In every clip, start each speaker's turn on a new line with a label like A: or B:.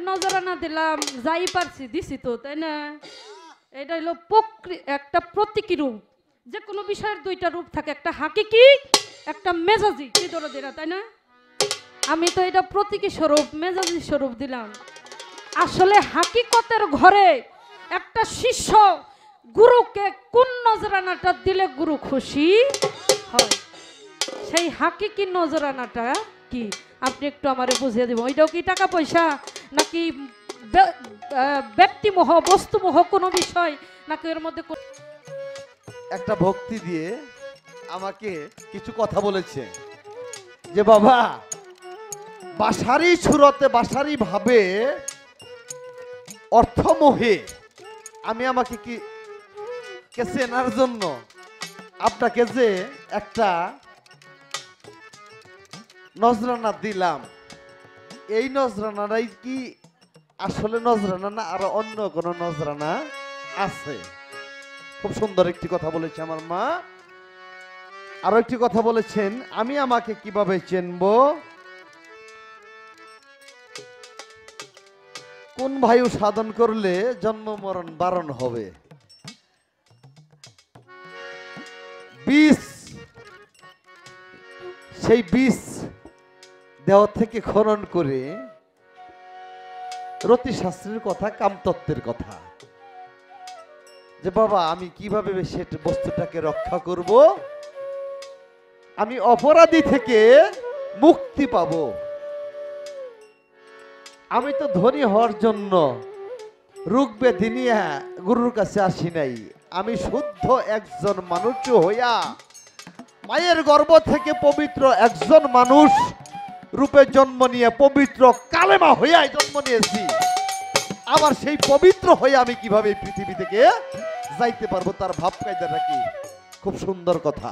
A: নজরানা দিলাম, যাই পারছি দিছি তো, তাই না? এটা হলো একটা প্রতীকী রূপ। যে কোনো বিষয়ের দুইটা রূপ থাকে, একটা হাকিকি, একটা মেজাজি। কি ধরো দিলা, তাই না? আমি তো এটা প্রতীকী স্বরূপ, মেজাজি স্বরূপ দিলাম। আসলে হাকিকতের ঘরে একটা শিষ্য গুরুকে কোন নজরানাটা দিলে গুরু খুশি হয়, সেই হাকিকি নজরানাটা কি আপনি একটু আমারে বুঝিয়ে দিব। ওইটাও কি টাকা পয়সা, নাকি ব্যক্তিমোহ, বস্তুমোহ কোনো বিষয়, নাকি এর মধ্যে
B: একটা ভক্তি দিয়ে আমাকে কিছু কথা বলেছে যে বাবা, বাসারি সুরতে বাসারি ভাবে অর্থমোহে আমি আমাকে কি চেনার জন্য আপনাকে যে একটা নজরানা দিলাম, এই নজরানাটাই কি আসলে নজরানা না আরো অন্য কোনো নজরানা আছে? খুব সুন্দর একটি কথা বলেছে আমার মা। আরো একটি কথা বলেছেন, আমি আমাকে কিভাবে চিনবো, কোন বায়ু সাধন করলে জন্ম মরণ বারণ হবে। বিষ, সেই বিষ দেহ থেকে খনন করে রতি শাস্ত্রের কথা, কামতত্ত্বের কথা, যে বাবা আমি কিভাবে সে বস্তুটাকে রক্ষা করব, আমি অপরাধী থেকে মুক্তি পাব। আমি তো ধনী হওয়ার জন্য রোগ ব্যাধি নিয়ে গুরুর কাছে আসি নাই। আমি শুদ্ধ একজন মানুষ হইয়া মায়ের গর্ভ থেকে পবিত্র একজন মানুষ রূপে জন্ম নিয়ে পবিত্র কালেমা হইয়া জন্ম নিয়েছি। আবার সেই পবিত্র হয়ে আমি কিভাবে এই পৃথিবী থেকে যাইতে পারবো, তার ভাব কায়দাটা কি? খুব সুন্দর কথা।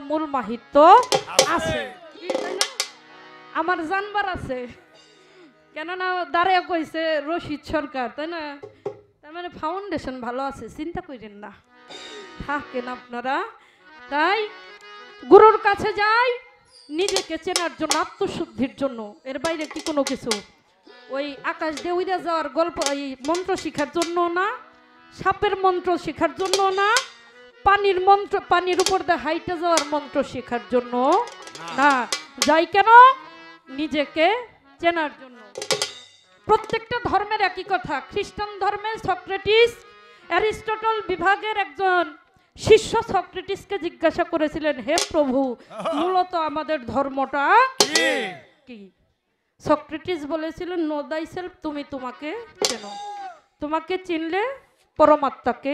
A: মূল মাহিত্য আছে, আমার জানবার আছে। কেননা দাঁড়িয়ে কইছে রশিদ সরকার, তাই না? তার মানে ফাউন্ডেশন ভালো আছে, চিন্তা করেন না, থাকেন আপনারা। তাই গুরুর কাছে যাই নিজেকে চেনার জন্য, আত্মশুদ্ধির জন্য। এর বাইরে কি কোনো কিছু ওই আকাশ দিয়ে উড়ে যাওয়ার গল্প, এই মন্ত্র শিখার জন্য না, সাপের মন্ত্র শেখার জন্য না, পানির মন্ত্র, পানির উপর দিয়ে হাইটে যাওয়ার মন্ত্র শেখার জন্য না। যাই কেন? নিজেকে চেনার জন্য। প্রত্যেকটা ধর্মের একই কথা। খ্রিস্টান ধর্মে সক্রেটিস, অ্যারিস্টটল বিভাগের একজন শিষ্য সক্রেটিসকে জিজ্ঞাসা করেছিলেন, হে প্রভু, মূলত আমাদের ধর্মটা কি? সক্রেটিস বলেছিলেন, নো দাই সেলফ, তুমি তোমাকে চেনো। তোমাকে চিনলে পরমাত্মাকে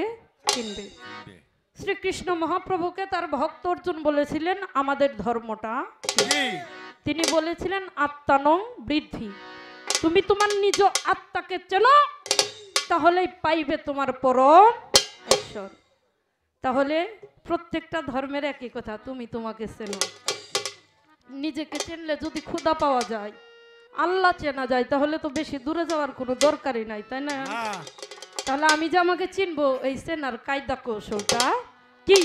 A: চিনবে। শ্রীকৃষ্ণ মহাপ্রভুকে তার ভক্ত অর্জুন বলেছিলেন, আমাদের ধর্মটা, তিনি বলেছিলেন আত্মানং বৃদ্ধি। তুমি তোমার নিজ আত্মাকে চেনো, তাহলেই পাইবে তোমার পরম ঈশ্বর। তাহলে প্রত্যেকটা ধর্মের একই কথা, তুমি তোমাকে চেনো। নিজেকে চিনলে যদি ক্ষুধা পাওয়া যায়, আল্লাহ চেনা যায়, তাহলে তো বেশি দূরে যাওয়ার কোনো দরকারই নাই, তাই না? তাহলে আমি যে আমাকে চিনবো, এই চেনার কায়দা কৌশলটা কি,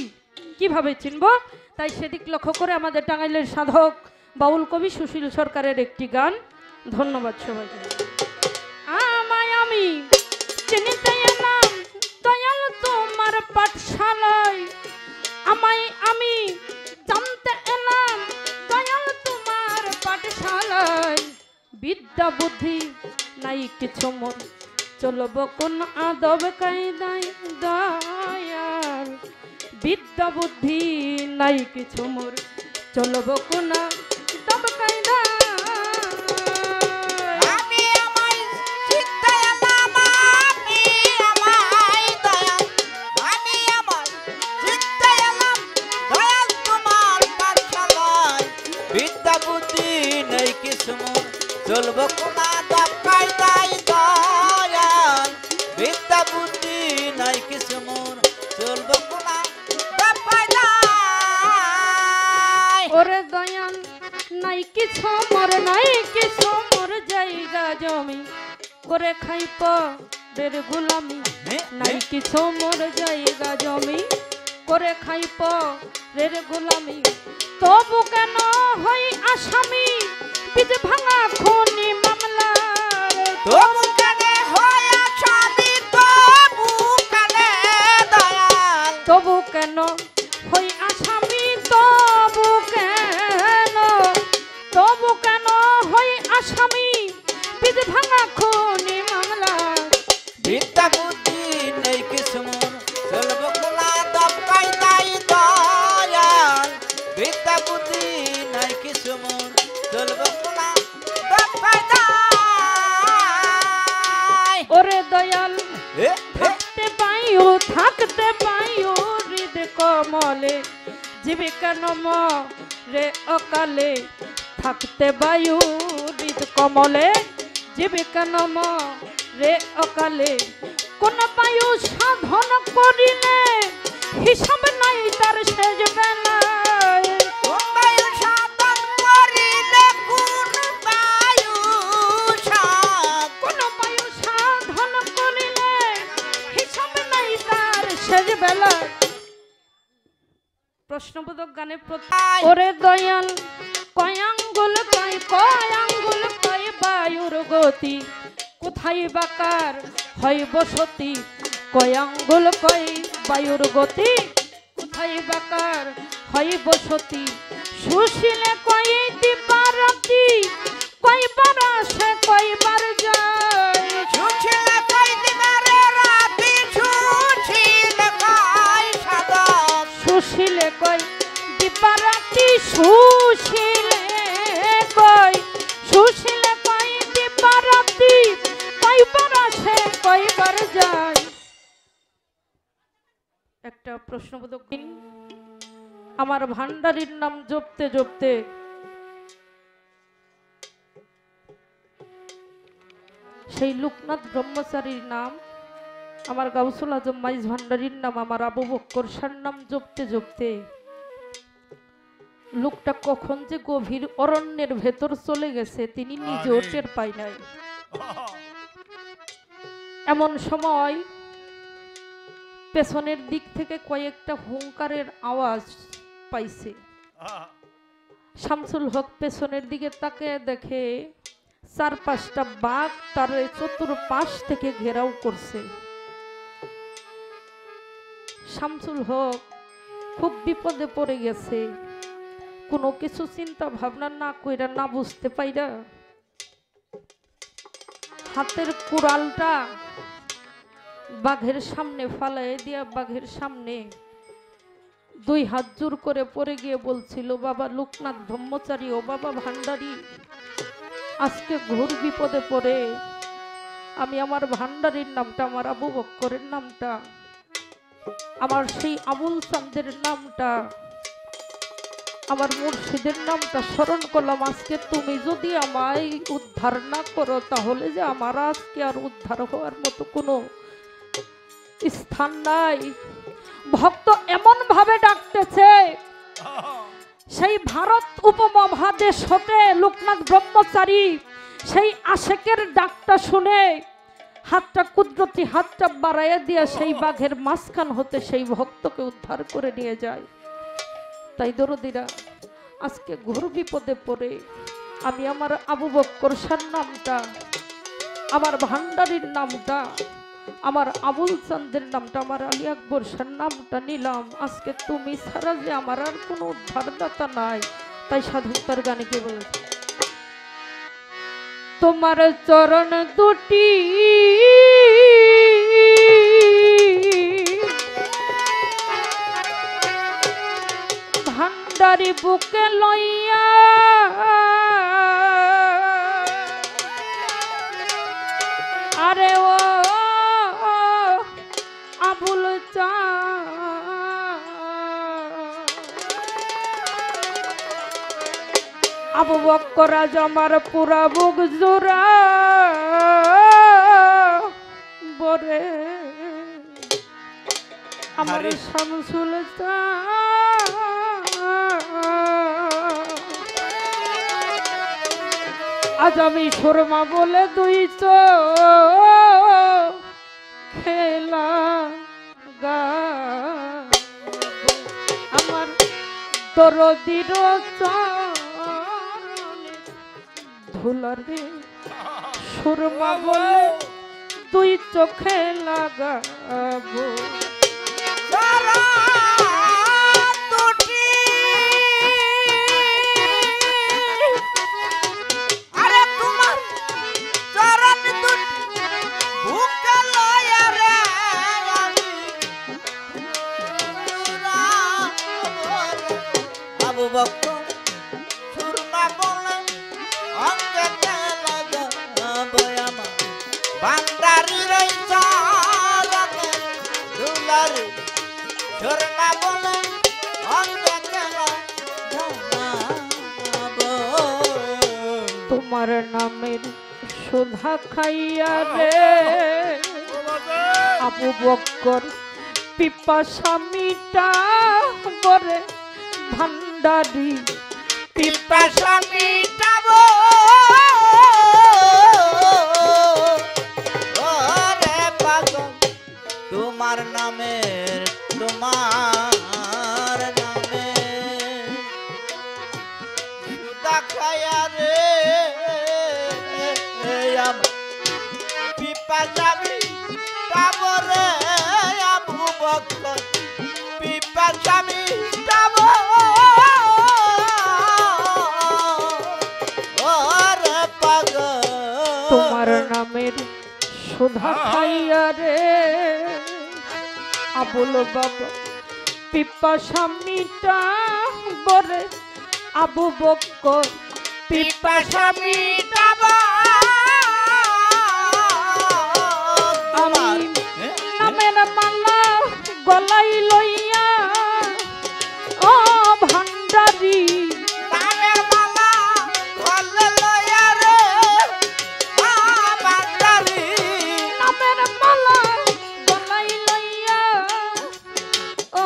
A: কিভাবে চিনবো? তাই সেদিক লক্ষ্য করে আমাদের টাঙ্গাইলের সাধক বাউল কবি সুশীল সরকারের একটি গান। ধন্যবাদ সবাইকে। আমায় আমি চিনিতে এলাম দয়াল তোমার পাঠশালায়, আমায় আমি জানতে এলাম দয়াল তোমার পাঠশালায়। বিদ্যা বুদ্ধি নাই কিছু মোর, চলব কোন আদব কায়দায় দয়াল। বিদ্যা বুদ্ধি নাই কিছু মোর, চলব কোন আদব কায়দায়।
C: চলব কোনা দব কায়দায় দয়াল। বিদ্যা বুদ্ধি নাই কিছু মোর, চলব কোনা দব কায়দায়।
A: ওরে দয়াল নাই কিছু মোর, নাই কিছু মোর জায়গা জমি, করে খাই পরের গোলামি। নাই কিছু মোর জায়গা জমি, করে খাই পরের গোলামি। তবু কেন হই আসামি, বীজ ভাঙা খুনি মামলার
C: তবু কেনে হয় আসামি তবু কেনে দয়াল
A: তবু কেন হই আসামি তবু কেন হই আসামি বিধ ভাঙা খুনি মামলা
C: বিদ্যা বুদ্ধি নেই কিছু মোর চলব খোলা দপ্পাই নাই দয়াল বিদ্যা বুদ্ধি নাই কিছু মোর চলব খোলা দপ্পাই নাই
A: ওরে দয়াল
C: এ, এ,
A: থাকতে পাইও হৃদ কমলে জীবিকা নম রে অকালে থাকতে বায়ু হৃদ কমলে জীবিকা নম রে অকালে কোন বায়ু সাধন করিলে হিসাব নাই তার শেষ বেলায়
C: কোন বায়ু সাধন করিলে কোন বায়ু
A: কোন বায়ু সাধন করিলে হিসাব নাই তার শেষ বেলায় প্রশ্নবোধক গানে ওরে দয়াল কয় আঙ্গুল কয় বায়ুর গতি কোথায় বাকার হয় বসতি কয় আঙ্গুল কয় বায়ুর গতি কোথায় বাকার হয় বসতি সুশীলে কয় দিবারাতি কয়বার আসে কয়বার যায়
C: সুশীলে কয় দিবারে রাতি সুশীলে কয় সাধক
A: সুশীলে কয় দিবারাতি সুশীলে কয় দিবারাতি কয়বার আসে কয়বার যায় একটা প্রশ্নবোধক দিন আমার ভান্ডারীর নাম জপতে জপতে সেই লোকনাথ ব্রহ্মচারীর নাম আমার গাউসুল আজম মাইজ ভান্ডারীর নাম আমার আবু বক্কর শাহর নাম জপতে জপতে লোকটা কখন যে গভীর অরণ্যের ভেতর চলে গেছে তিনি নিজেও টের পায় নাই এমন সময় পেছনের দিক থেকে কয়েকটা হুঙ্কারের আওয়াজ পাইছে শামসুল হক পেছনের দিকে তাকে দেখে 4-5টা বাঘ তার চতুর্পাশ থেকে ঘেরাও করছে শামসুল হক খুব বিপদে পড়ে গেছে কোনো কিছু চিন্তা ভাবনা না কইরা না বুঝতে পাইরা হাতের কুড়ালটা বাঘের সামনে ফালাই দিয়া বাঘের সামনে 2 হাত জোর করে পড়ে গিয়ে বলছিল বাবা লোকনাথ ব্রহ্মচারী ও বাবা ভান্ডারী আজকে ঘোর বিপদে পড়ে আমি আমার ভান্ডারীর নামটা আমার আবু বক্করের নামটা আমার সেই আবুল চাঁদের নামটা আমার মুর্শিদের নামটা স্মরণ করলাম আজকে তুমি যদি আমায় উদ্ধার না করো তাহলে যে আমার আজকে আর উদ্ধার হওয়ার মতো কোনো স্থান নাই ভক্ত এমন ভাবে ডাকতেছে সেই ভারত উপমহাদেশ হতে লোকনাথ ব্রহ্মচারী সেই আশেকের ডাকটা শুনে হাতটা কুদরতি হাতটা বাড়াইয়া দিয়া সেই বাঘের মাঝখান হতে সেই ভক্তকে উদ্ধার করে নিয়ে যায় তাই দরদিরা আজকে ঘোর বিপদে পড়ে আমি আমার আবু বক্কর শাহর নামটা আমার ভান্ডারীর নামটা আমার আবুল চাঁদের নামটা আমার আলী আকবর শাহর নামটা নিলাম আজকে তুমি ছাড়া যে আমার আর কোনো উদ্ধারদাতা নাই তাই সাধুতার গানে কে বলেছে তোমার চরণ দুটি ভান্ডারি বুকে লইয়া আরে ও আবুল আবু বক্কর আজ আমার পুরা বুক জোড়া বরে আমার শামসুল আজ আমি সুরমা বলে 2 খেলা গা আমার দরদির ধুলারে সুরমা বলে দুই চোখে লাগাবো
C: চরণ দুটি আরে তোমার চরণ দুটি বুকে লয়া রে আমি আবু বকর সুরমা বলে অঙ্গে লাগাবো আমার বান্দারির চরণে দুলারে সুরমা বলে অঙ্গে লাগাবো
A: তোমার নামের সুধা খাইয়া রে আবু বক্কর পিপাসা মিটা বরে ভান্ডারি
C: পিপাসা মিটাবো ওরে পাগল তোমার নামের সুদা খায়া রে আমার পিপাসা মিটাবো রে আবু বকর পিপাসা মিটাবো ওরে পাগল
A: তোমার নামের সুধা খাইয়া রে আবুল বাবা পিপাসা মিটা বরে আবু বক্কর
C: পিপাসা মিটাবো
A: আমি নামের মালা গলাই লইয়া ও ভান্ডারি
C: নামের মালা গলে লয়া রে বান্দারি
A: নামের মালা গলাই লইয়া ও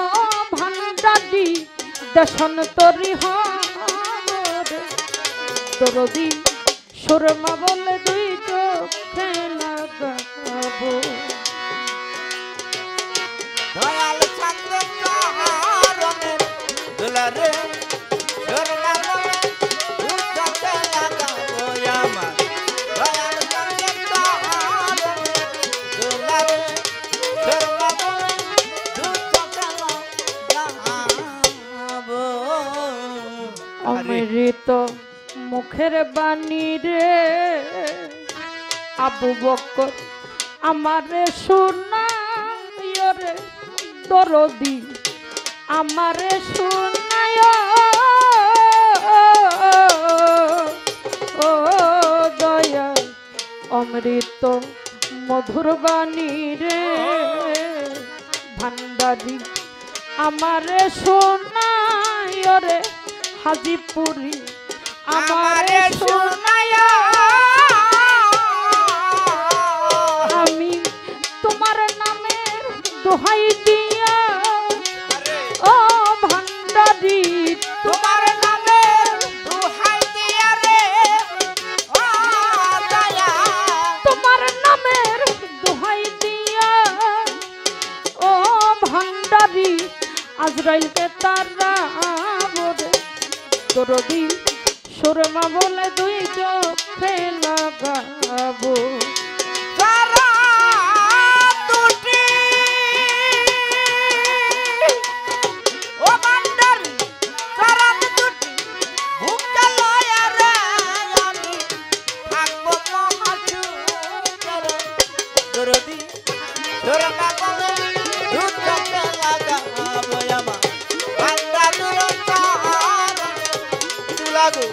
A: ভান্ডারি দশন তরি হরে দরদি সুরমা বলে দুই চোখে লাগাবো
C: দয়াল চন্দ্র চরণে দুলারে সুরমা বলে দুই চোখে লাগাবো আমার দয়াল চন্দ্র চরণে দুলারে সুরমা বলে দুই চোখে লাগাবো
A: অমৃত মুখের বাণী রে আবু বক্কর আমারে শোনায় রে দরদি আমারে শোনায় ও দয়া অমৃত মধুর বাণী রে ভান্ডারি আমারে শোনায় রে হাজিপুরি আমারে শোনায় আমি তোমার নামের দোহাই দিয়া ও ভান্ডারি
C: তোমার নামে দোহাই দিয়া রে ও দয়া
A: তোমার নামের দোহাই দিয়া ও ভান্ডারি আজরাইলকে তারা বলে দরদি সুরমা বলে দুই চোখে লাগাবো
C: তারা দুটি ও বান্দারি তারা দুটি বুকে লয়া রে আমি থাকবো মহাজুরে দরদি সুরমা বলে দুই চোখে লাগাবো আমার বান্দারুর চরণে লাগো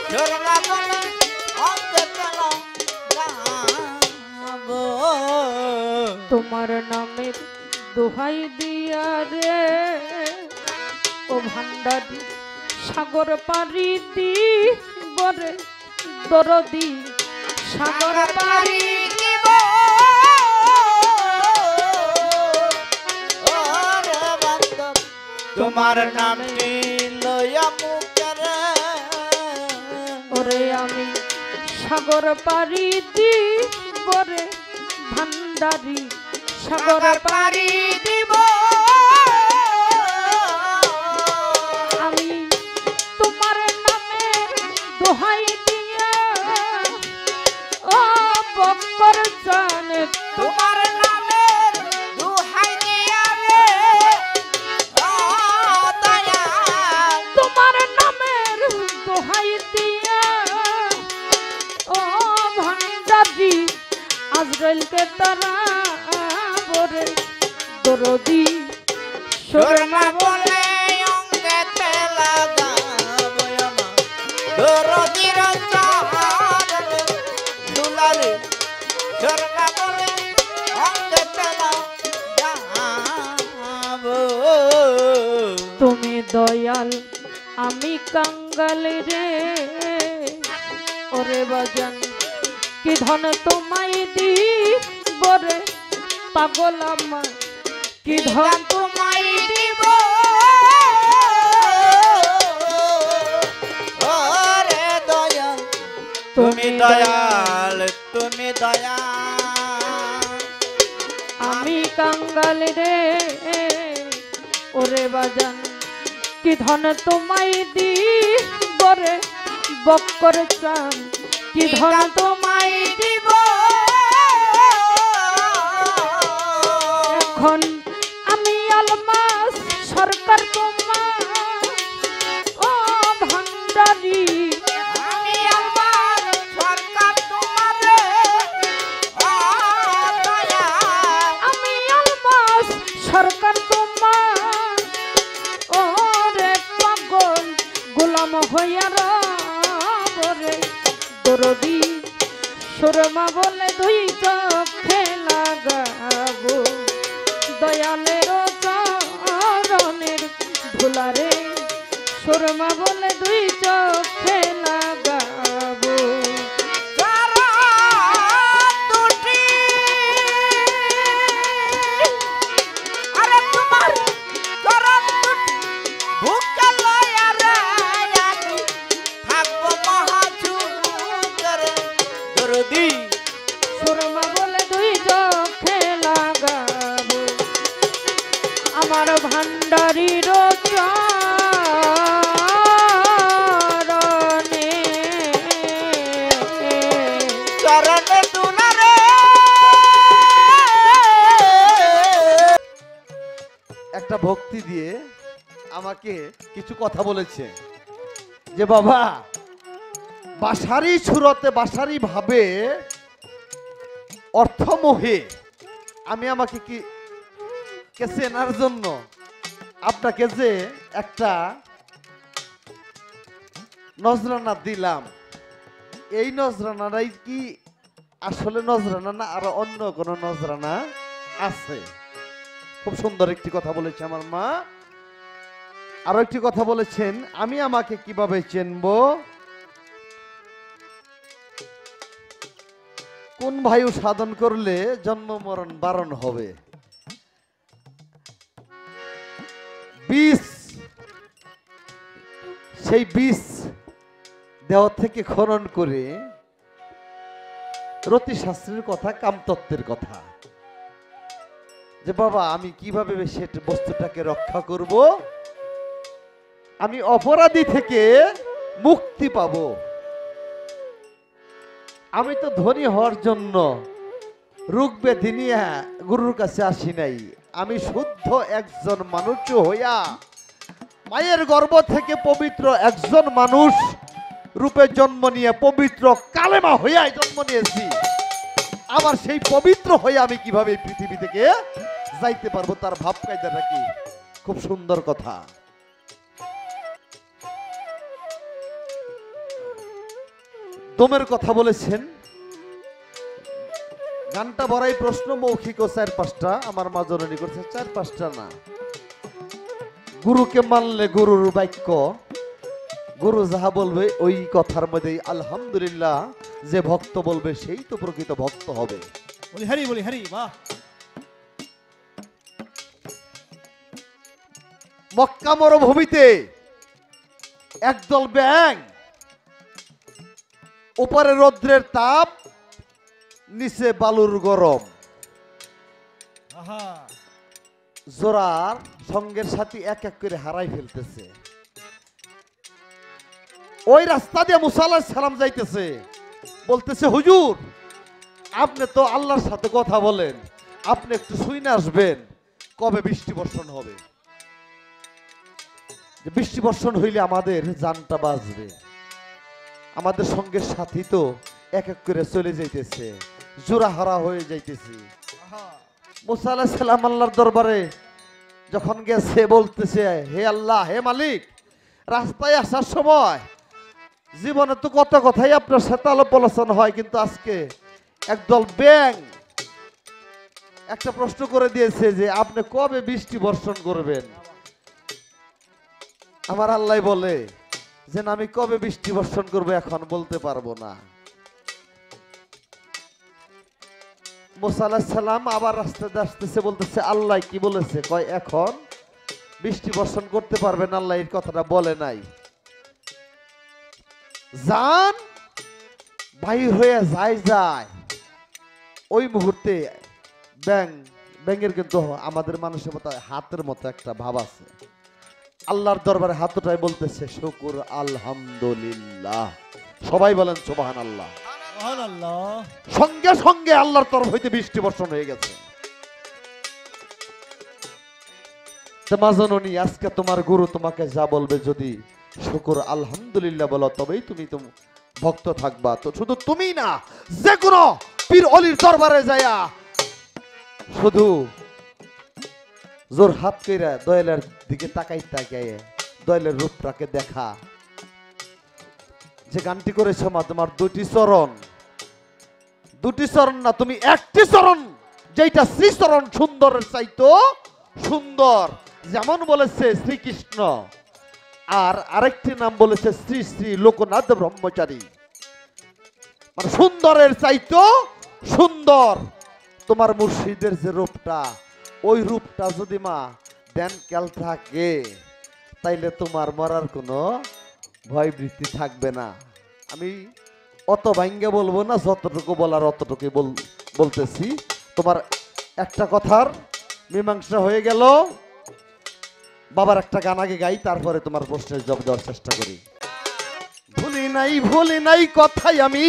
C: সুরমা বলে অঙ্গে লাগাবো
A: তোমার নামের দোহাই দিয়া রে ও ভান্ডারি সাগর পারি দি বরে দরদি সাগর পারি
C: দিব ওরে বান্দব তোমার নামটি লয়া মুখের
A: ওরে আমি সাগর পারি দি বরে ভান্ডারি সাগর পারি
C: দিব
A: আমি তোমার নামের দোহাই দিয়া ও
C: তোমার নামের দুহাই দিয়া রে ও দয়াল
A: তোমার নামের দোহাই দিয়া ও ভান্ডারি আজরাইলকে তারা বরে দরদি
C: শর্মা বলে অঙ্গেতে লাগাবো আমার দরদির চরণে দুলারে শর্মা বলে অঙ্গেতে লাগাবো
A: তুমি দয়াল আমি কাঙ্গাল রে ওরে বাজান কি ধন তোমায় দি বরে পাগল আমার কি ধন
C: তোমায় দিব ওরে দয়াল তুমি দয়াল তুমি দয়াল
A: আমি কাঙ্গাল রে ওরে বাজান কি ধন তোমায় দি বরে বক্কর চান কি ধন তোমায়
C: দিব
A: এখন আমি আলমাস সরকার তোমার ও ভান্ডারি
C: আমি আমার সরকার তোমারে ও দয়াল
A: আমি আলমাস সরকার তোমার ও রে পাগল গোলাম হইয়া রে দরদি সুরমা বলে দুই চোখে লাগাবো দয়ালের চরণের ধুলারে সুরমা বলে দুই চোখে লাগাবো
C: চরণ দুটি আরে তোমার চরণ দুটি বুকে লয়া রে আমি থাকবো মহাজুগরে দরদি
A: সুরমা বলে দুই চোখে লাগাবো আমার ভান্ডারির চরণে
C: চরণে দুলারে
B: একটা ভক্তি দিয়ে আমাকে কিছু কথা বলেছে যে বাবা বাসারি সুরতে বাসারি ভাবে অর্থমোহে আমি আমাকে কি কে চেনার জন্য আপনাকে যে একটা নজরানা দিলাম এই নজরানাটাই কি আসলে নজরানা না আরো অন্য কোনো নজরানা আছে? খুব সুন্দর একটি কথা বলেছে আমার মা। আরো একটি কথা বলেছেন, আমি আমাকে কিভাবে চিনবো, কোন বায়ু সাধন করলে জন্ম মরণ বারণ হবে। বিষ, সেই বিষ দেহ থেকে খনন করে রতি শাস্ত্রের কথা, কামতত্ত্বের কথা, যে বাবা আমি কিভাবে সে বস্তুটাকে রক্ষা করব, আমি অপরাধী থেকে মুক্তি পাব। আমি তো ধনী হওয়ার জন্য রোগ ব্যাধি নিয়ে গুরুর কাছে আসি নাই। আমি শুদ্ধ একজন মানুষ হইয়া মায়ের গর্ভ থেকে পবিত্র একজন মানুষ রূপে জন্ম নিয়ে পবিত্র কালেমা হইয়া জন্ম নিয়েছি। আবার সেই পবিত্র হয়ে আমি কিভাবে এই পৃথিবী থেকে যাইতে পারবো, তার ভাব কায়দাটা কি? খুব সুন্দর কথা। দমের কথা বলেছেন, গানটা বড়াই প্রশ্ন মৌখিক ও 4-5টা আমার মা জননী করছে, 4-5টা না। গুরুকে মানলে গুরুর বাক্য, গুরু যাহা বলবে ওই কথার মধ্যে আলহামদুলিল্লাহ যে ভক্ত বলবে সেই তো প্রকৃত ভক্ত হবে।
D: বলি হরি বাহ।
B: মক্কা মরুভূমিতে একদল ব্যাঙ, উপরে রৌদ্রের তাপ, নিচে বালুর গরম,
D: আহা
B: জোরার সঙ্গের সাথে এক এক করে হারাই ফেলতেছে। ওই রাস্তা দিয়ে মুসা আলাইহিস সালাম যাইতেছে, বলতেছে হুজুর আপনি তো আল্লাহর সাথে কথা বলেন, আপনি একটু শুনে আসবেন কবে বৃষ্টি বর্ষণ হবে। যে বৃষ্টি বর্ষণ হইলে আমাদের জানটা বাঁচবে। আমাদের সঙ্গে সাথী তো এক এক করে চলে যাইতেছে, জোড়াহারা হয়ে যাইতেছি। মুসা আলাইহিস সালাম আল্লাহর দরবারে যখন গেছে বলতেছে, হে আল্লাহ, হে মালিক, রাস্তায় আসার সময় জীবনে তো কত কথাই আপনার সাথে আলাপ আলোচনা হয়, কিন্তু আজকে একদল ব্যাং একটা প্রশ্ন করে দিয়েছে যে আপনি কবে বৃষ্টি বর্ষণ করবেন। আমার আল্লাহ বলে যে আমি কবে বৃষ্টি বর্ষণ করবো এখন বলতে পারবো না। মুসা আলাইহিস সালাম আবার রাস্তাতে আসতেছে, বলতেছে আল্লাহ কি বলেছে? কয় এখন বৃষ্টি বর্ষণ করতে পারবেন, আল্লাহ এই কথাটা বলে নাই। জান বাহির হয়ে যায় ওই মুহূর্তে ব্যাঙের কিন্তু আমাদের মানুষের মতো হাতের মতো একটা ভাব আছে। আল্লাহর দরবারে হাত উঠায় বলতেছে শুকুর আলহামদুলিল্লাহ। সবাই বলেন সুবহানাল্লাহ।
D: সুবহানাল্লাহ।
B: সঙ্গে সঙ্গে আল্লাহর তরফ হইতে বৃষ্টি বর্ষণ হয়ে গেছে। মাজননী, আজকে তোমার গুরু তোমাকে যা বলবে যদি শুকুর আলহামদুলিল্লাহ বলো, তবেই তুমি ভক্ত থাকবা। তো শুধু তুমি না, যে কোনো পীর অলির দরবারে যায়া শুধু জোর হাত কইরা দয়ালের দিকে তাকাই দয়ালের রূপটাকে দেখা। যে গানটি করেছ মা, তোমার দুটি চরণ না, তুমি একটি চরণ, যেটা শ্রীচরণ সুন্দরের চাইতো সুন্দর। যেমন বলেছে শ্রীকৃষ্ণ, আর আরেকটি নাম বলেছে শ্রী শ্রী লোকনাথ ব্রহ্মচারী, মানে সুন্দরের চাইতো সুন্দর। তোমার মুর্শিদের যে রূপটা, ওই রূপটা যদি মা দেন খেয়াল থাকে, তাইলে তোমার মরার কোনো ভয় বৃত্তি থাকবে না। আমি অত ভাঙ্গে বলবো না, যতটুকু বলার অতটুকুই বলতেছি। তোমার একটা কথার মীমাংসা হয়ে গেল। বাবার একটা গান আগে গাই, তারপরে তোমার প্রশ্নের জবাব দেওয়ার চেষ্টা করি। ভুলি নাই কথাই আমি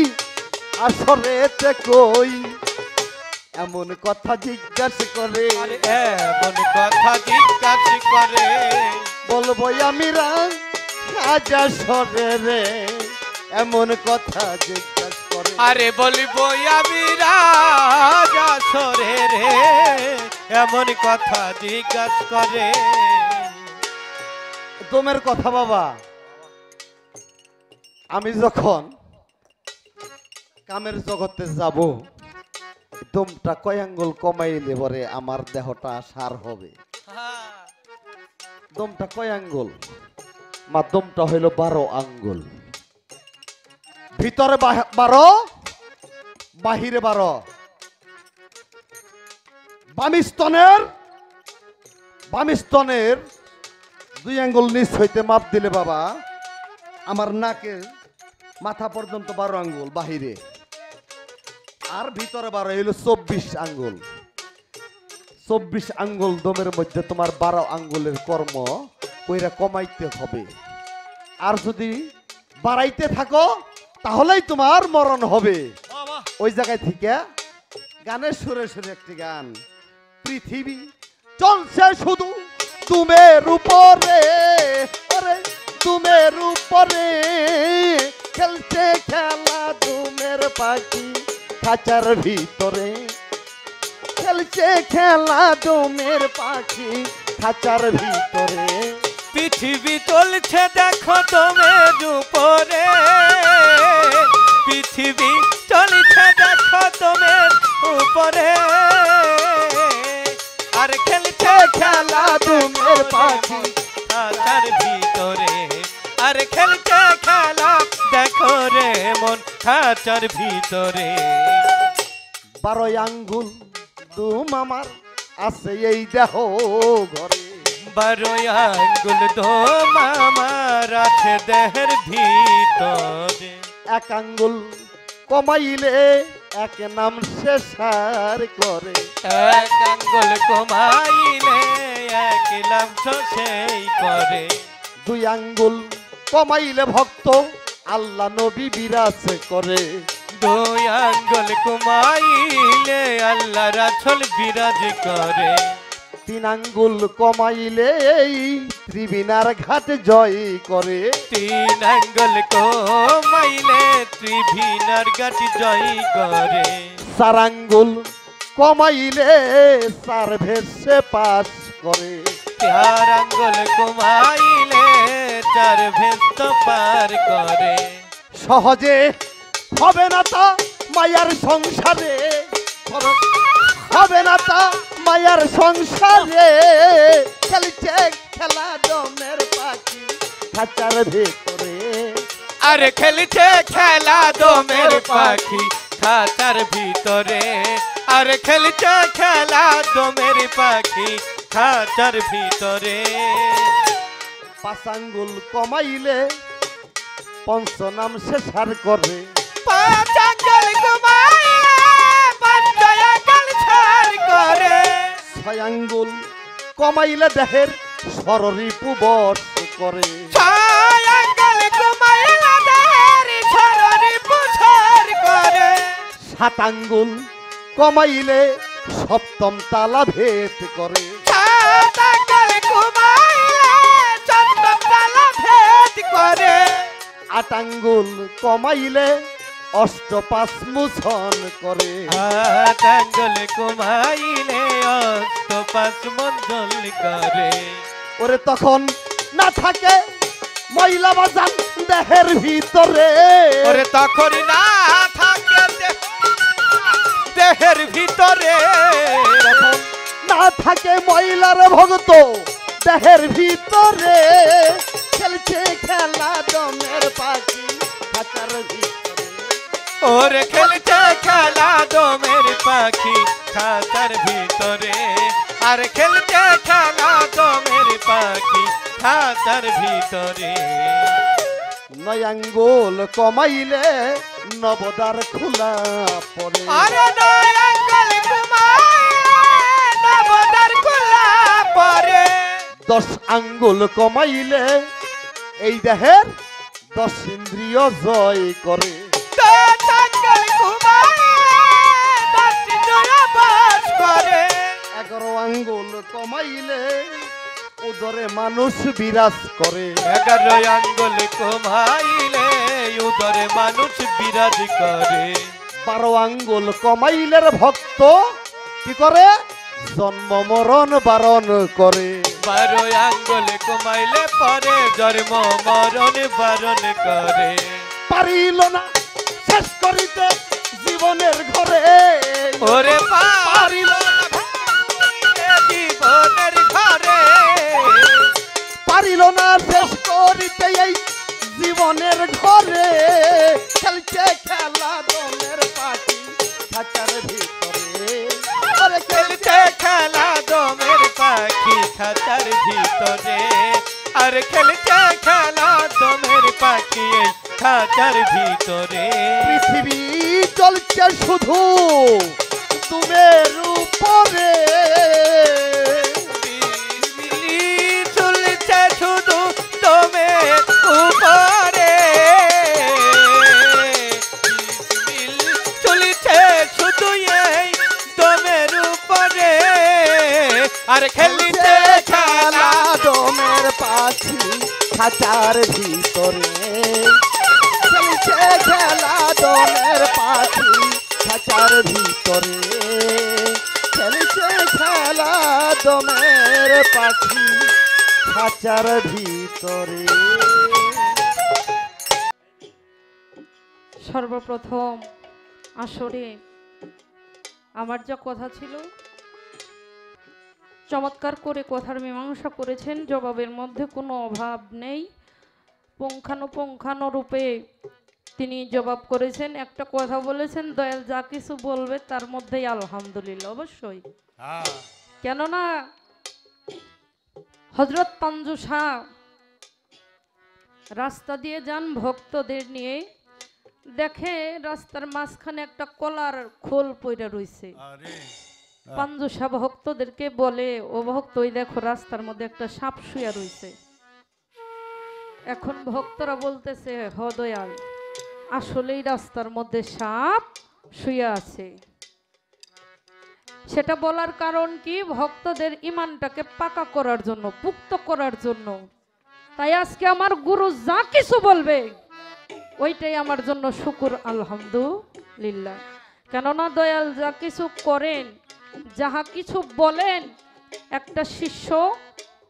B: আসলে কই, এমন কথা জিজ্ঞাসা করে,
C: এমন কথা জিজ্ঞাসা করে,
B: বলবো আমি রাজা সরে রে, এমন কথা জিজ্ঞাসা করে।
C: আরে বলবো আমি রাজা সরে রে, এমন কথা জিজ্ঞাসা করে।
B: দমের কথা বাবা, আমি যখন কামের জগতে যাব, দমটা কয় আঙ্গুল কমাইলে পরে আমার দেহটা সার হবে। দমটা কয় আঙ্গুল? মা দমটা হইল 12 আঙ্গুল। ভিতরে 12, বাহিরে 12। বাম স্তনের 2 আঙ্গুল নিচ হইতে মাপ দিলে বাবা, আমার নাকের মাথা পর্যন্ত 12 আঙ্গুল বাহিরে, আর ভিতরে 12 হইল 24 আঙ্গুল। 24 আঙ্গুল দমের মধ্যে তোমার 12 আঙ্গুলের কর্ম কইরা কমাইতে হবে। আর যদি বাড়াইতে থাকো তাহলেই তোমার মরণ হবে। ওই জায়গায় থেকে গানের সুরে সুরে একটি গান, পৃথিবী চলছে শুধু তুমের উপরে, ওরে তুমের উপরে, খেলছে খেলা তুমের পাখি খাঁচার ভিতরে, খেলছে খেলা তুমের পাখি খাঁচার ভিতরে।
C: পৃথিবী চলছে দেখো তুমের উপরে, পৃথিবী চলছে দেখো তুমের উপরে, আর খেলছে খেলা তুমের পাখি খাঁচার ভিতরে, আর খেলছে খেলা দেখো রে মন খাঁচার ভিতরে।
B: 12 আঙ্গুল তুম আমার আছে এই দেহ ঘরে,
C: 12 আঙ্গুল দম আমার আছে দেহের ভিতরে।
B: 1 আঙ্গুল কমাইলে এক নাম শেষার করে,
C: 1 আঙ্গুল কমাইলে এক নাম সেই করে।
B: 2 আঙ্গুল কমাইলে ভক্ত আল্লাহ নবী বিরাজ করে,
C: দুই আঙ্গুল কমাইলে আল্লাহ রাছল বিরাজ করে।
B: তিন আঙ্গুল কমাইলে এই ত্রিবিনার ঘাট জয় করে।
C: তিন আঙ্গুল কমাইলে ত্রিভিনার ঘাট জয় করে।
B: চার আঙ্গুল কমাইলে চার ভেসে পাস করে।
C: চার আঙ্গুল কমাইলে চার ভেস্ত পার করে।
B: সহজে হবে না তা মায়ার সংসারে, হবে না তা মায়ার সংসারে। খেলছে খেলা দমের পাখি খাঁচার ভেতরে।
C: আরে খেলছে খেলা দমের পাখি খাঁচার ভিতরে। আরে খেলছে খেলা দমের পাখি খাঁচার ভিতরে।
B: পাঁচ আঙ্গুল কমাইলে পঞ্চনাম শেষার করে।
C: পাঁচ আঙ্গুল কমাইলে পঞ্চ আঙ্গুল ছাড় করে।
B: ছয় আঙ্গুল কমাইলে দেহের সররিপু বশ করে।
C: ছয় আঙ্গুল কমাইলে দেহের সররিপু ছাড় করে।
B: সাত আঙ্গুল কমাইলে সপ্তম তালা ভেদ করে।
C: সাত আঙ্গুল কমাইলে সপ্তম তালা ভেদ করে।
B: আট আঙ্গুল কমাইলে অষ্টপাশ মোচন করে।
C: আট আঙ্গুল কমাইলে অষ্টপাশ মণ্ডল করে।
B: ওরে তখন না থাকে ময়লা বাজান দেহের ভিতরে।
C: ওরে তখন না থাকে দেহের ভিতরে।
B: তখন না থাকে ময়লার ভগত দেহের ভিতরে। খেলছে খেলা দমের পাখি খাঁচার ভিতরে।
C: ওরে খেলছে খেলা দমের পাখি খাঁচার ভিতরে। আর খেলছে খেলা দমের পাখি খাঁচার ভিতরে।
B: নয় আঙ্গুল কমাইলে নবদার খোলা পড়ে।
C: আরে নয় আঙ্গুল কমাইলে নবদার খোলা পড়ে।
B: 10 আঙ্গুল কমাইলে এই দেহের 10 ইন্দ্রিয় জয় করে।
C: 10 আঙ্গুল কমাইলে 10 ইন্দ্রিয় বাস করে।
B: 11 আঙ্গুল কমাইলে উদরে মানুষ বিরাজ করে।
C: 11 আঙ্গুল কমাইলে উদরে মানুষ বিরাজ করে।
B: 12 আঙ্গুল কমাইলে ভক্ত কি করে জন্ম মরণ বারণ করে।
C: 12 আঙ্গুল কমাইলে পরে জন্ম মরণ বারণ করে।
B: পারিল না শেষ করিতে জীবনের ঘরে।
C: ওরে পারিল না জীবনের ঘরে।
B: পারিল না শেষ করিতে এই জীবনের ঘরে। খেলছে খেলা দমের পাখি খাঁচার ভিতরে।
C: আরে খেলছে খেলা দমের পাখি খাঁচার ভিতরে। আর খেলছে খেলা দমের পাখি এই খাঁচার ভিতরে।
B: পৃথিবী চলছে শুধু তুমের উপরে।
C: পৃথিবী চলছে শুধু দমের উপরে। পৃথিবী চলছে শুধু এই দমের উপরে। আর খেলছে খেলা
B: দমের পাখি খাঁচার ভিতরে। খেলছে খেলা দমের পাখি খাঁচার ভিতরে। খেলছে খেলা দমের পাখি খাঁচার ভিতরে।
A: সর্বপ্রথম আসরে আমার যা কথা ছিল চমৎকার করে কথার মীমাংসা করেছেন। জবাবের মধ্যে কোনো অভাব নেই। পুঙ্খানুপুঙ্খানুরূপে তিনি জবাব করেছেন। একটা কথা বলেছেন, দয়াল যা কিছু বলবে তার মধ্যেই আলহামদুলিল্লাহ অবশ্যই। কেননা হযরত পাঞ্জু শাহ রাস্তা দিয়ে যান ভক্তদের নিয়ে, দেখে রাস্তার মাঝখানে একটা কলার খোল পইরা রইছে। পাঞ্জু শাহ ভক্তদেরকে বলে, ও ভক্ত ওই দেখো রাস্তার মধ্যে একটা সাপ শুয়া রইছে। এখন ভক্তরা বলতেছে, হ দয়াল আসলেই রাস্তার মধ্যে সাপ শুয়ে আছে। সেটা বলার কারণ কি, ভক্তদের ইমানটাকে পাকা করার জন্য, পুক্ত করার জন্য। তাই আজকে আমার গুরু যা কিছু বলবে ওইটাই আমার জন্য শুকুর, আলহামদুলিল্লাহ। কেননা দয়াল যা কিছু করেন, যাহা কিছু বলেন, একটা শিষ্য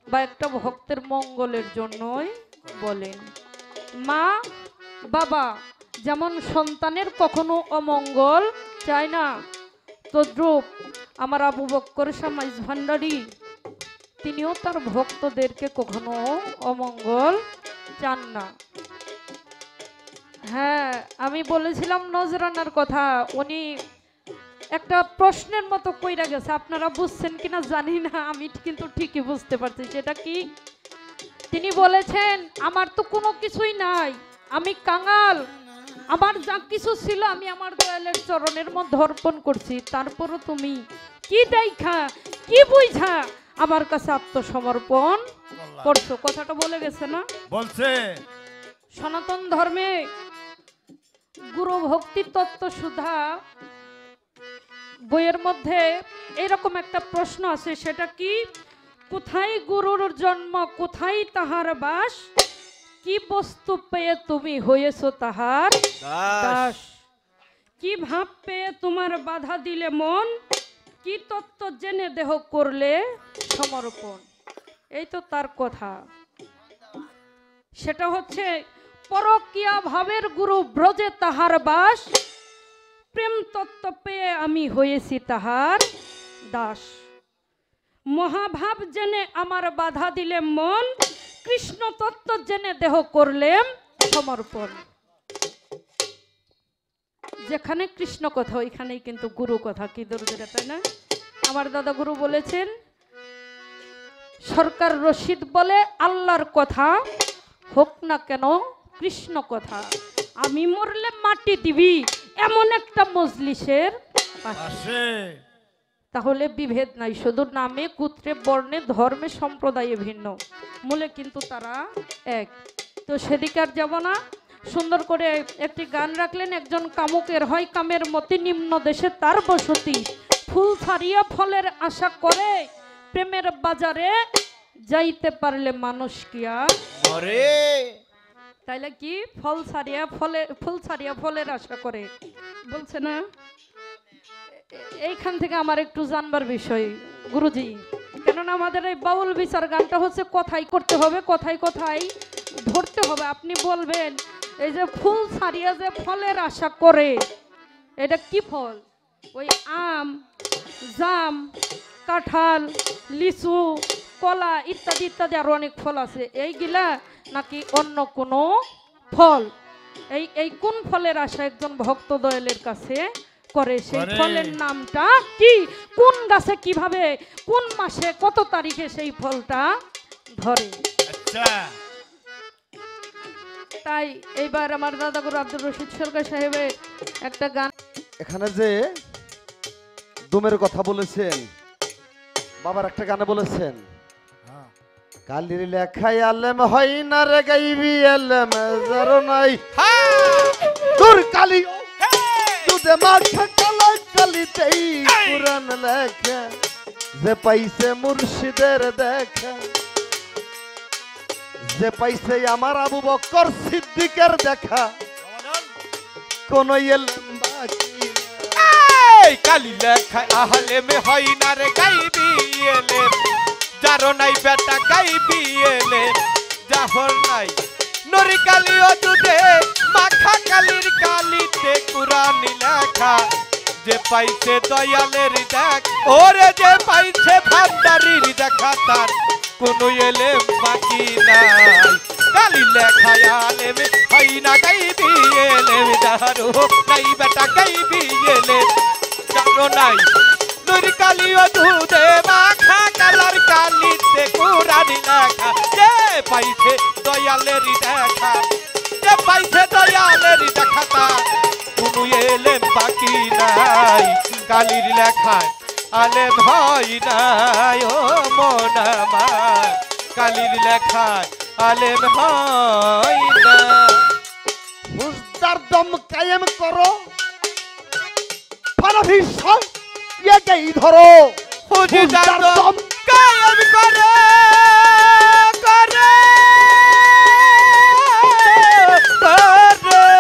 A: বা একটা ভক্তের মঙ্গলের জন্যই বলেন। মা বাবা যেমন সন্তানের কখনো অমঙ্গল চায় না, তদ্রূপ আমার আবু বক্কর শাহ মাইজ ভান্ডারী তিনিও তার ভক্তদেরকে কখনো অমঙ্গল চান না। হ্যাঁ, আমি বলেছিলাম নজরানার কথা, উনি একটা প্রশ্নের মতো কইরা গেছে, আপনারা বুঝছেন কিনা জানি না, আমি কিন্তু ঠিকই বুঝতে পারছি। সেটা কি, তিনি বলেছেন আমার তো কোনো কিছুই নাই, আমি কাঙাল, আমার যা কিছু ছিল আমি আমার দয়ালের চরণের মধ্যে অর্পণ করছি, তারপরও তুমি কি দেখা কি বুঝা আমার কাছে আত্মসমর্পণ করছো। কথাটা বলে গেছে না?
D: বলছে
A: সনাতন ধর্মে গুরু ভক্তি তত্ত্ব সুধা বইয়ের মধ্যে এরকম একটা প্রশ্ন আছে, সেটা কি, কোথায় গুরুর জন্ম, কোথায় তাহার বাস, কি বস্তু পেয়ে তুমি হয়েছো তাহার দাস, কি ভাব পেয়ে তোমার বাধা দিলে মন, কি তত্ত্ব জেনে দেহ করলে সমর্পণ। এই তো তার কথা। সেটা হচ্ছে পরকীয়া ভাবের গুরু ব্রজে তাহার বাস, প্রেম তত্ত্ব পেয়ে আমি হয়েছি তাহার দাস, মহাভাব জেনে আমার বাধা দিলে মন, কৃষ্ণ তত্ত্ব জেনে দেহ করলেম সমর্পণ। যেখানে কৃষ্ণ কথা ওইখানেই কিন্তু গুরু কথা, কি দরজা, তাই না? আমার দাদা গুরু বলেছেন, সরকার রশিদ বলে আল্লাহর কথা হোক না কেন কৃষ্ণ কথা, আমি মরলে মাটি দিবি এমন একটা মজলিসের পাশে। তাহলে বিভেদ নাই, শুধু নামে, গোত্রে, বর্ণে, ধর্মে, সম্প্রদায়ে ভিন্ন, মূলে কিন্তু তারা এক। তো সেদিকে আর যাব না। সুন্দর করে একটি গান রাখলেন, একজন কামুকের হয় কামের মতি, নিম্ন দেশে তার বসতি, ফুল ছাড়িয়া ফলের আশা করে, প্রেমের বাজারে যাইতে পারলে মানুষ কি আর মরে। তাইলে কি, ফুল ছাড়িয়া ফলের আশা করে বলছে না? এইখান থেকে আমার একটু জানবার বিষয় গুরুজি, কেননা আমাদের এই বাউল বিচার গানটা হচ্ছে কথাই করতে হবে, কথাই কথাই ধরতে হবে। আপনি বলবেন এই যে ফুল ছাড়িয়া যে ফলের আশা করে, এটা কি ফল? ওই আম, জাম, কাঁঠাল, লিচু, কলা ইত্যাদি ইত্যাদি আরো অনেক ফল আছে, এইগুলা নাকি অন্য কোনো ফল? এই কোন ফলের আশা একজন ভক্ত দয়ালের কাছে করে? সেই ফলের নামটা কি, কোন গাছে কিভাবে, কোন মাসে কত তারিখে সেই ফলটা ধরে? আচ্ছা, তাই এইবার আমার দাদা গুরু আব্দুর রশিদ সরকার সাহেবের একটা গান,
B: এখানে যে দুমের কথা বলেছেন, বাবার একটা গানে বলেছেন, কালির লেখায় আলেম হয় না রে গাইবি আলেম যার নাই, তোর কালি দুধে মাখা কালা কালিতেই কুরআন লেখা, যে পাইছে মুর্শিদের দেখা, যে পাইছে আমার আবু বকর সিদ্দিকের দেখা, কোন এলেম বাকি
C: কালি লেখায় আলেম হয় না রে গাইবি এলেম যার নাই বেটা গাইবি এলেম, যাহর নাই নরি কালিও দুধে মাখা কালির কালিতে কুরআন লেখা, যে পাইছে দয়ালের দেখ, ওরে যে পাইছে ভান্ডারির দেখা, তার কোন এলেম বাকি নাই। কালি লেখায় আলেম হয় না গাইবি এলেম যার নাই বেটা গাইবি এলেম, যার নাই নরি কালিও দুধে মাখা কালার কালিতে কুরআন লেখা, যে পাইছে দয়ালের দেখা, যে পাইছে দয়ালের দেখা, তার কোনো এলেম বাকি নাই। কালির লেখায় আলেম হয় নাই ও মন আমার, কালির লেখায় আলেম হয় না।
B: হুজদার দম কায়েম করো ফানাফি একেই ধরো
C: হুজুদার
B: হুজদার
C: দম
B: দম
C: কায়েম করে করে করে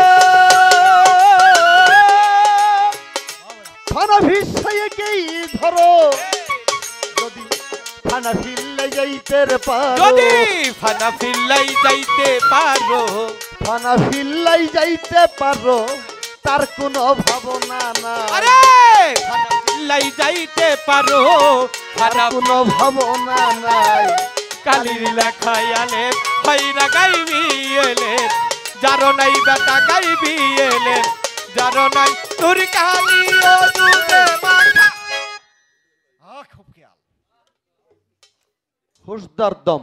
B: ফানাফি একেই ধরো যদি ফানাফি যাইতে পারো
C: যদি ফানা ফিল্লাই যাইতে পারো
B: ফানাফি যাইতে পারো তার কোনো ভাবনা না
C: আরে ফানা ফিল্লাই যাইতে পারো ফানা
B: কোনো ভাবনা নাই
C: কালির লেখায় আলে ভাইরা গাইবি এলে যারো নাই বেটা গাইবি এলে যারো নাই তোর কালি ও দুধে মাখা
D: খুব খেয়াল
B: হুজদার দম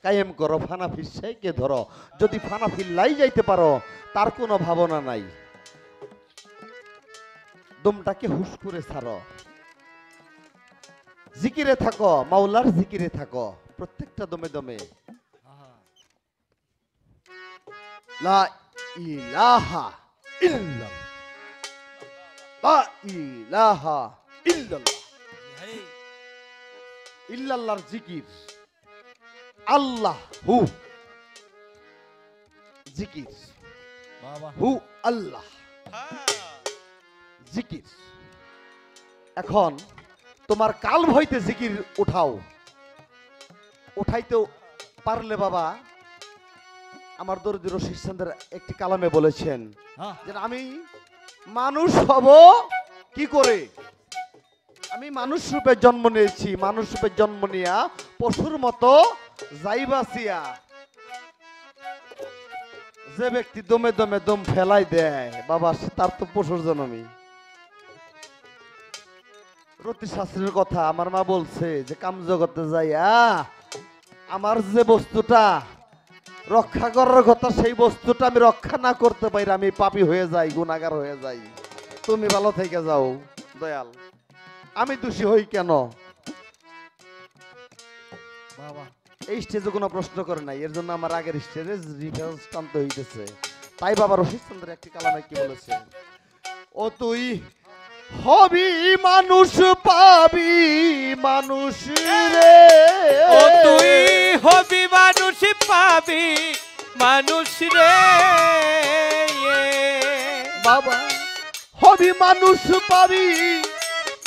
B: কায়েম করো ফানাফি সেইকে ধরো যদি ফানাফি যাইতে পারো তার কোনো ভাবনা নাই দমটাকে হুশ করে ছাড়ো জিকিরে থাকো মাওলার জিকিরে থাকো প্রত্যেকটা দমে দমে লা ইলাহা ইল্লাল্লাহ লা ইলাহা ইল্লাল্লাহ ইল্লাল্লাহর জিকির আল্লাহ হু জিকির
D: বাবা
B: হু আল্লাহ জিকির এখন তোমার কাল হইতে জিকির উঠাও উঠাইতে পারলে বাবা আমার দরদি রশিদ চন্দ্র একটি কালামে বলেছেন
D: হ্যাঁ
B: যে আমি মানুষ হব কি করে আমি মানুষ রূপে জন্ম নিয়েছি মানুষ রূপে জন্ম নিয়া পশুর মতো যাইবাসিয়া যে ব্যক্তি দমে দমে দম ফেলাই দেয় বাবা তার তো পশুর জন্মই রতি শাস্ত্রের কথা আমার মা বলছে যে কাম জগতে যাইয়া আমার যে বস্তুটা রক্ষা করার কথা সেই বস্তুটা আমি রক্ষা না করতে পারি আমি পাপী হয়ে যাই গুনাহগার হয়ে যাই তুমি ভালো থেকে যাও দয়াল আমি দোষী হই কেন
D: বাবা
B: এই স্টেজে কোনো প্রশ্ন করে নাই এর জন্য আমার আগের স্টেজে রিফারেন্স টানতে হইতেছে তাই বাবা রশিদ চন্দ্র একটি কালামে কি বলেছে ও তুই হবি মানুষ পাবি মানুষ রে
C: ও তুই হবি মানুষ পাবি মানুষ রে
B: বাবা হবি মানুষ পাবি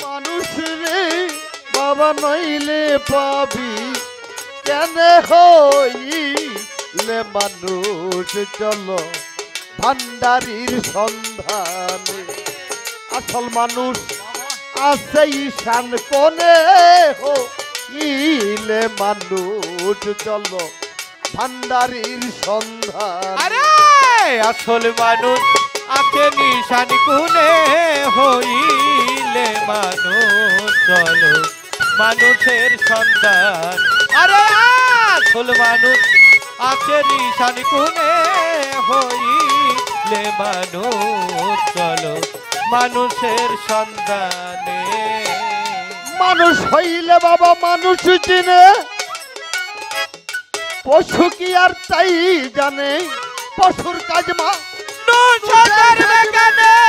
B: মানুষ রে বাবা নইলে পাবি কেন হইলে মানুষ চলো ভান্ডারির সন্ধানে আসল মানুষ আছে ঈশান কোণে হইলে মানুষ চলো ভান্ডারির সন্ধান
C: আরে আসল মানুষ আছে নিশান গুনে হইলে মানুষ চলো মানুষের সন্তান আরে আসল মানুষ আছে নিশান গুনে হইলে মানুষ চলো মানুষের সন্তানে
B: মানুষ হইলে বাবা মানুষ চিনে পশু কি আর তাই জানে পশুর কাজ মা
C: নুন সাজার বাগানে